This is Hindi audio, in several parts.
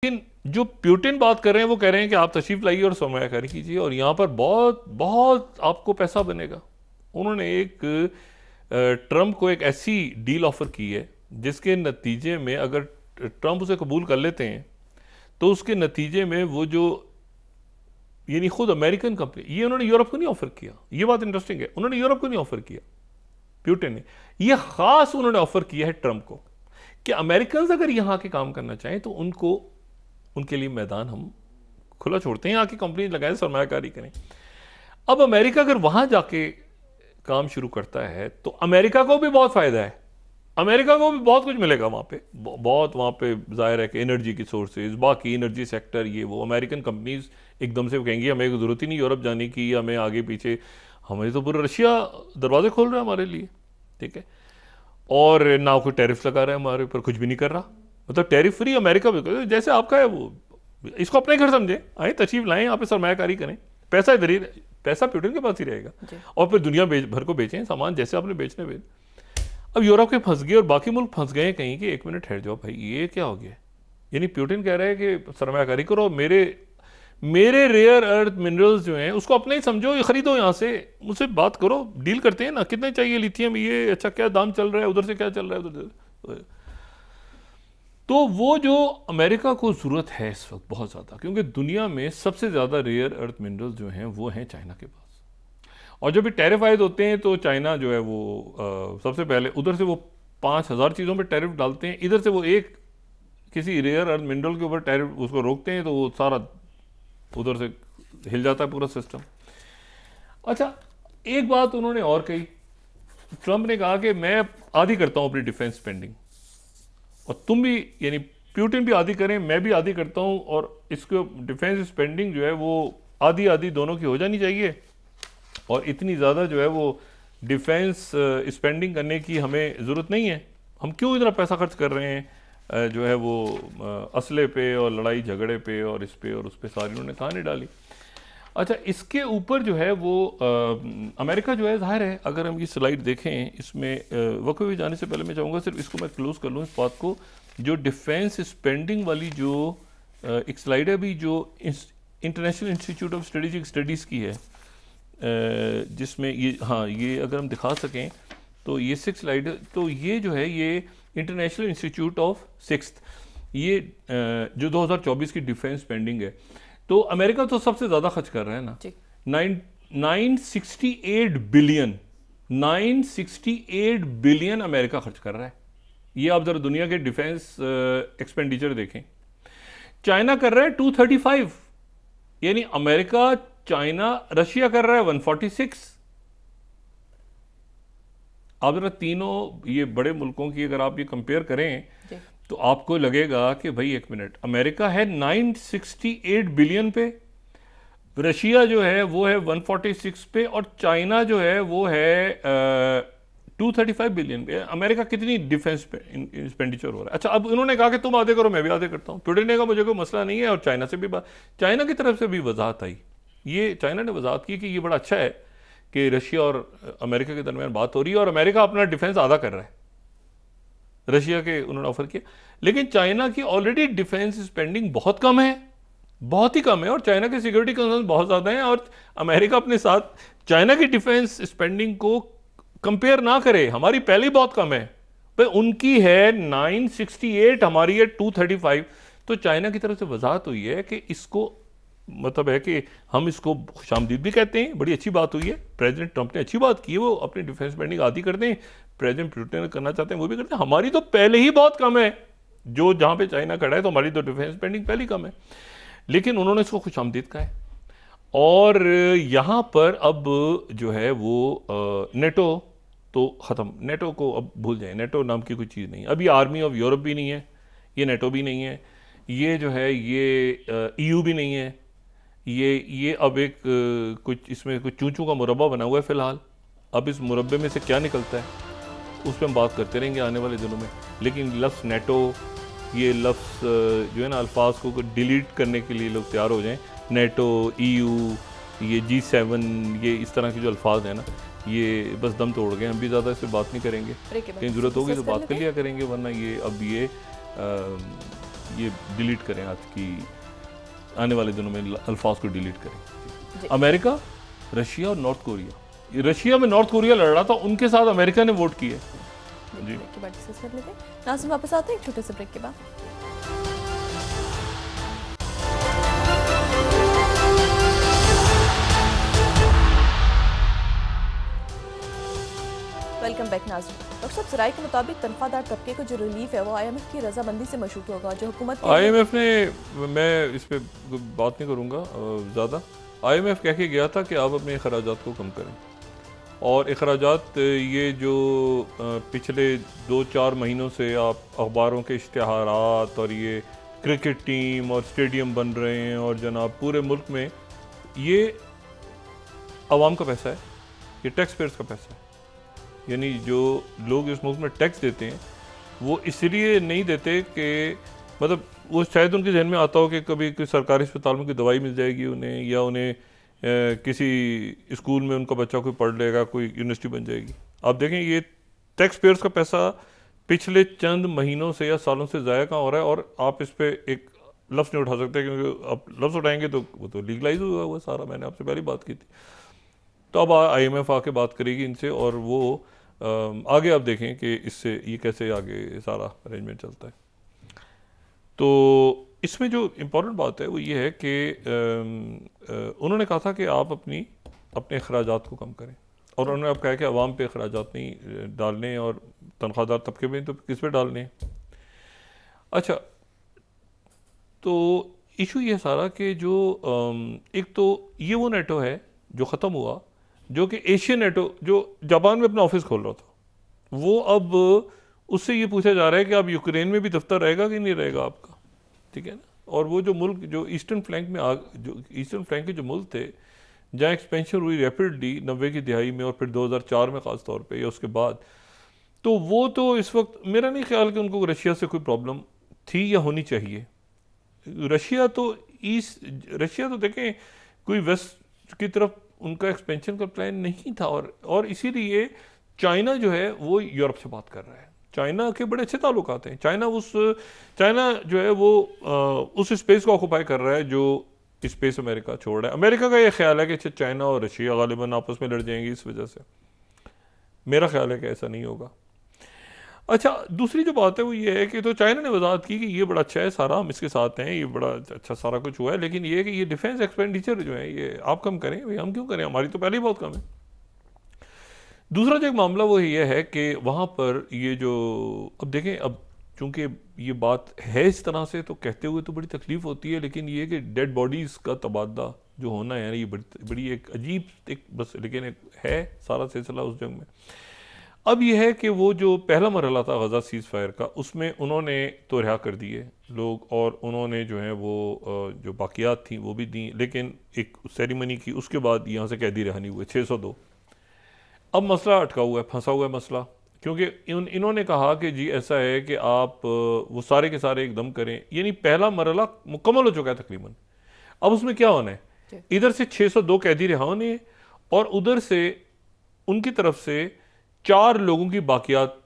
लेकिन जो प्यूटिन बात कर रहे हैं वो कह रहे हैं कि आप तशरीफ लाइए और सरमायाकारी कीजिए और यहाँ पर बहुत बहुत आपको पैसा बनेगा। उन्होंने एक ट्रंप को एक ऐसी डील ऑफर की है जिसके नतीजे में अगर ट्रंप उसे कबूल कर लेते हैं तो उसके नतीजे में वो जो यानी खुद अमेरिकन कंपनी, ये उन्होंने यूरोप को नहीं ऑफर किया, ये बात इंटरेस्टिंग है, उन्होंने यूरोप को नहीं ऑफर किया प्यूटिन ने, ये खास उन्होंने ऑफर किया है ट्रंप को कि अमेरिकन अगर यहाँ के काम करना चाहें तो उनके लिए मैदान हम खुला छोड़ते हैं, यहाँ की कंपनी लगाएं, सरमायाकारी करें। अब अमेरिका अगर वहां जाके काम शुरू करता है तो अमेरिका को भी बहुत फायदा है, अमेरिका को भी बहुत कुछ मिलेगा वहां पे, बहुत वहां पे जाहिर है कि एनर्जी की सोर्सेज, बाकी एनर्जी सेक्टर, ये वो अमेरिकन कंपनीज एकदम से कहेंगी हमें जरूरत ही नहीं यूरोप जाने की, हमें आगे पीछे, हमें तो पूरा रशिया दरवाजे खोल रहा है हमारे लिए, ठीक है, और ना कोई टैरिफ लगा रहा है हमारे ऊपर, कुछ भी नहीं कर रहा, मतलब टैरिफ फ्री अमेरिका भी, जैसे आपका है वो, इसको अपने घर समझे, आए तशरीफ लाएं, यहाँ पे सरमायाकारी करें, पैसा इधर ही, पैसा प्यूटिन के पास ही रहेगा और फिर दुनिया भर को बेचें सामान जैसे आपने बेचने बेच। अब यूरोप के फंस गए और बाकी मुल्क फंस गए कहीं कि एक मिनट ठहर जाओ भाई, ये क्या हो गया, यानी प्यूटिन कह रहा है कि सरमायाकारी करो, मेरे रेयर अर्थ मिनरल्स जो हैं उसको अपने ही समझो, ये खरीदो, यहाँ से मुझसे बात करो, डील करते हैं ना, कितने चाहिए लिथियम, ये अच्छा क्या दाम चल रहा है, उधर से क्या चल रहा है, उधर। तो वो जो अमेरिका को ज़रूरत है इस वक्त बहुत ज़्यादा, क्योंकि दुनिया में सबसे ज़्यादा रेयर अर्थ मिनरल्स जो हैं वो हैं चाइना के पास, और जब भी टैरिफ आयद होते हैं तो चाइना जो है वो सबसे पहले उधर से वो 5000 चीज़ों पर टैरिफ डालते हैं, इधर से वो एक किसी रेयर अर्थ मिनरल के ऊपर टैरिफ उसको रोकते हैं तो वो सारा उधर से हिल जाता है पूरा सिस्टम। अच्छा, एक बात उन्होंने और कही, ट्रंप ने कहा कि मैं आधी करता हूं अपनी डिफेंस स्पेंडिंग और तुम भी, यानी प्यूटिन भी आधी करें, मैं भी आधी करता हूं, और इसको डिफेंस स्पेंडिंग जो है वो आधी आधी दोनों की हो जानी चाहिए, और इतनी ज़्यादा जो है वो डिफेंस स्पेंडिंग करने की हमें ज़रूरत नहीं है, हम क्यों इतना पैसा खर्च कर रहे हैं जो है वो असले पे और लड़ाई झगड़े पे और इस पे और उस पे, सारी उन्होंने कहानी डाली। अच्छा, इसके ऊपर जो है वो अमेरिका जो है, जाहिर है अगर हम ये स्लाइड देखें, इसमें वक्त भी जाने से पहले मैं चाहूँगा सिर्फ इसको मैं क्लोज कर लूँ इस बात को, जो डिफेंस स्पेंडिंग वाली जो एक स्लाइड है अभी जो international institute of strategic studies की है, जिसमें ये, हाँ ये अगर हम दिखा सकें तो ये 6 स्लाइड, तो ये जो है ये इंटरनेशनल इंस्टीट्यूट ऑफ सिक्स्थ, ये जो 2024 की डिफेंस स्पेंडिंग है, तो अमेरिका तो सबसे ज़्यादा खर्च कर रहा है ना, 968 बिलियन, 968 बिलियन अमेरिका खर्च कर रहा है। ये आप जरा दुनिया के डिफेंस एक्सपेंडिचर देखें, चाइना कर रहा है 235, यानी अमेरिका, चाइना, रशिया कर रहा है 146। आप जरा तीनों ये बड़े मुल्कों की अगर आप ये कंपेयर करें तो आपको लगेगा कि भाई एक मिनट, अमेरिका है 968 बिलियन पे, रशिया जो है वो है 146 पे, और चाइना जो है वो है 235 बिलियन पे। अमेरिका कितनी डिफेंस पे एक्सपेंडिचर हो रहा है। अच्छा, अब इन्होंने कहा कि तुम आधे करो मैं भी आधे करता हूँ, प्यूटिन ने कहा मुझे कोई मसला नहीं है, और चाइना से भी चाइना की तरफ से भी वजाहत आई, ये चाइना ने वजाहत की कि ये बड़ा अच्छा है कि रशिया और अमेरिका के दरमियान बात हो रही है और अमेरिका अपना डिफेंस आधा कर रहा है, रशिया के उन्होंने ऑफर किया, लेकिन चाइना की ऑलरेडी डिफेंस स्पेंडिंग बहुत कम है, बहुत ही कम है, और चाइना के सिक्योरिटी कंसर्न बहुत ज़्यादा हैं, और अमेरिका अपने साथ चाइना की डिफेंस स्पेंडिंग को कंपेयर ना करे, हमारी पहले ही बहुत कम है भाई, उनकी है 968, हमारी है 235, तो चाइना की तरफ से वजाहत हुई है कि इसको मतलब है कि हम इसको खुशामदीद भी कहते हैं, बड़ी अच्छी बात हुई है, प्रेसिडेंट ट्रंप ने अच्छी बात की है, वो अपनी डिफेंस स्पेंडिंग आधी करते हैं, प्रेसिडेंट प्यूटिन करना चाहते हैं वो भी करते हैं, हमारी तो पहले ही बहुत कम है, जो जहाँ पे चाइना खड़ा है तो हमारी तो डिफेंस स्पेंडिंग पहले ही कम है, लेकिन उन्होंने इसको खुशामदीद कहा है। और यहाँ पर अब जो है वो नेटो तो ख़त्म, नेटो को अब भूल जाए, नेटो नाम की कोई चीज़ नहीं, अभी आर्मी ऑफ यूरोप भी नहीं है, ये नेटो भी नहीं है, ये जो है ये EU भी नहीं है, ये अब एक कुछ इसमें कुछ चूचू का मुरब्बा बना हुआ है फिलहाल, अब इस मुरब्बे में से क्या निकलता है उस पर हम बात करते रहेंगे आने वाले दिनों में, लेकिन लफ्ज़ नेटो, ये लफ्ज़ जो है ना, अल्फाज को डिलीट करने के लिए लोग तैयार हो जाएं, नेटो, EU, ये G7, ये इस तरह के जो अल्फाज हैं ना, ये बस दम तोड़ गए, हम भी ज़्यादा इस पर बात नहीं करेंगे, कहीं ज़रूरत होगी तो बात कर लिया करेंगे, वरना ये अब ये ये डिलीट करें, आज की आने वाले दिनों में अल्फाज को डिलीट करें। अमेरिका, रशिया और नॉर्थ कोरिया। रशिया में नॉर्थ कोरिया लड़ रहा था, उनके साथ अमेरिका ने वोट किए जी। के बाद डिस्कस कर लेते हैं। नाज़रीन वापस आते हैं एक छोटे से ब्रेक के बाद। वेलकम बैक नाज़रीन। डॉक्टर साहब, ज़राए के मुताबिक तनख्वाहदार तबके को जो रिलीफ है वो IMF की रजामंदी से मशरूत होगा, जो हुकूमत IMF ने, मैं इस पर बात नहीं करूँगा ज़्यादा, IMF कह के गया था कि आप अपने अखराजात को कम करें, और अखराजात ये जो पिछले 2-4 महीनों से आप अखबारों के इश्तिहारात और ये क्रिकेट टीम और स्टेडियम बन रहे हैं और जनाब पूरे मुल्क में, ये आवाम का पैसा है, ये टैक्स पेयर्स का पैसा है। यानी जो लोग इस मुल्क में टैक्स देते हैं वो इसलिए नहीं देते कि मतलब वो शायद उनके जहन में आता हो कि कभी कोई सरकारी अस्पताल में कोई दवाई मिल जाएगी उन्हें, या उन्हें किसी स्कूल में उनका बच्चा कोई पढ़ लेगा, कोई यूनिवर्सिटी बन जाएगी। आप देखें ये टैक्स पेयर्स का पैसा पिछले चंद महीनों से या सालों से ज़ाया कहाँ हो रहा है, और आप इस पर एक लफ्ज़ नहीं उठा सकते, क्योंकि आप लफ्ज़ उठाएंगे तो वो तो लीगलाइज हुआ हुआ सारा। मैंने आपसे पहले बात की थी। तो अब IMF आके बात करेगी इनसे, और वो आगे आप देखें कि इससे ये कैसे आगे सारा अरेंजमेंट चलता है। तो इसमें जो इम्पोर्टेंट बात है वो ये है कि उन्होंने कहा था कि आप अपने अखराजात को कम करें, और उन्होंने अब कहा कि अवाम पे अखराजात नहीं डालने और तनख्वाहदार तबके में तो किस पे डालने हैं। अच्छा, तो इशू ये सारा कि जो एक तो ये वो नेटो है जो ख़त्म हुआ, जो कि एशियन नेटो जो जापान में अपना ऑफिस खोल रहा था, वो अब उससे ये पूछा जा रहा है कि अब यूक्रेन में भी दफ्तर रहेगा कि नहीं रहेगा आपका, ठीक है ना। और वो जो मुल्क जो ईस्टर्न फ्लैंक में जो ईस्टर्न फ्लैंक के जो मुल्क थे जहाँ एक्सपेंशन हुई रैपिडली 90 की दिहाई में और फिर 2004 में ख़ास तौर पे या उसके बाद, तो वो तो इस वक्त मेरा नहीं ख्याल कि उनको रशिया से कोई प्रॉब्लम थी या होनी चाहिए। रशिया तो देखें कोई वेस्ट की तरफ उनका एक्सपेंशन का प्लान नहीं था, और इसीलिए चाइना जो है वो यूरोप से बात कर रहा है। चाइना के बड़े अच्छे ताल्लुकात हैं। चाइना जो है वो उस स्पेस को ऑक्यूपाई कर रहा है जो स्पेस अमेरिका छोड़ रहा है। अमेरिका का ये ख्याल है कि चाइना और रशिया गालिबन आपस में लड़ जाएंगी इस वजह से। मेरा ख्याल है कि ऐसा नहीं होगा। अच्छा, दूसरी जो बात है वो ये है कि तो चाइना ने वजाहत की कि ये बड़ा अच्छा है सारा, हम इसके साथ हैं, ये बड़ा अच्छा सारा कुछ हुआ है, लेकिन ये है कि ये डिफेंस एक्सपेंडिचर जो है ये आप कम करें। भाई हम क्यों करें, हमारी तो पहले ही बहुत कम है। दूसरा जो एक मामला वो ये है कि वहाँ पर ये जो अब देखें, अब चूँकि ये बात है इस तरह से तो कहते हुए तो बड़ी तकलीफ होती है, लेकिन ये कि डेड बॉडीज़ का तबादला जो होना है ये बड़ी एक अजीब एक बस लेकिन एक है सारा सिलसिला उस जंग में। अब यह है कि वो जो पहला मरहला था गज़ा सीज़ फायर का, उसमें उन्होंने तो रिहा कर दिए लोग, और उन्होंने जो है वो जो बाकियात थी वो भी दी, लेकिन एक सेरेमनी की उसके बाद यहाँ से कैदी रिहानी हुए 602। अब मसला अटका हुआ है, फंसा हुआ है मसला, क्योंकि इन्होंने कहा कि जी ऐसा है कि आप वो सारे के सारे एकदम करें, यानी पहला मरहला मुकम्मल हो चुका है तकरीबन। अब उसमें क्या होना है, इधर से 602 कैदी रिहा होने हैं और उधर से उनकी तरफ से 4 लोगों की बाकियात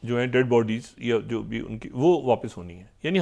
जो हैं डेड बॉडीज या जो भी उनकी वो वापस होनी है। यानी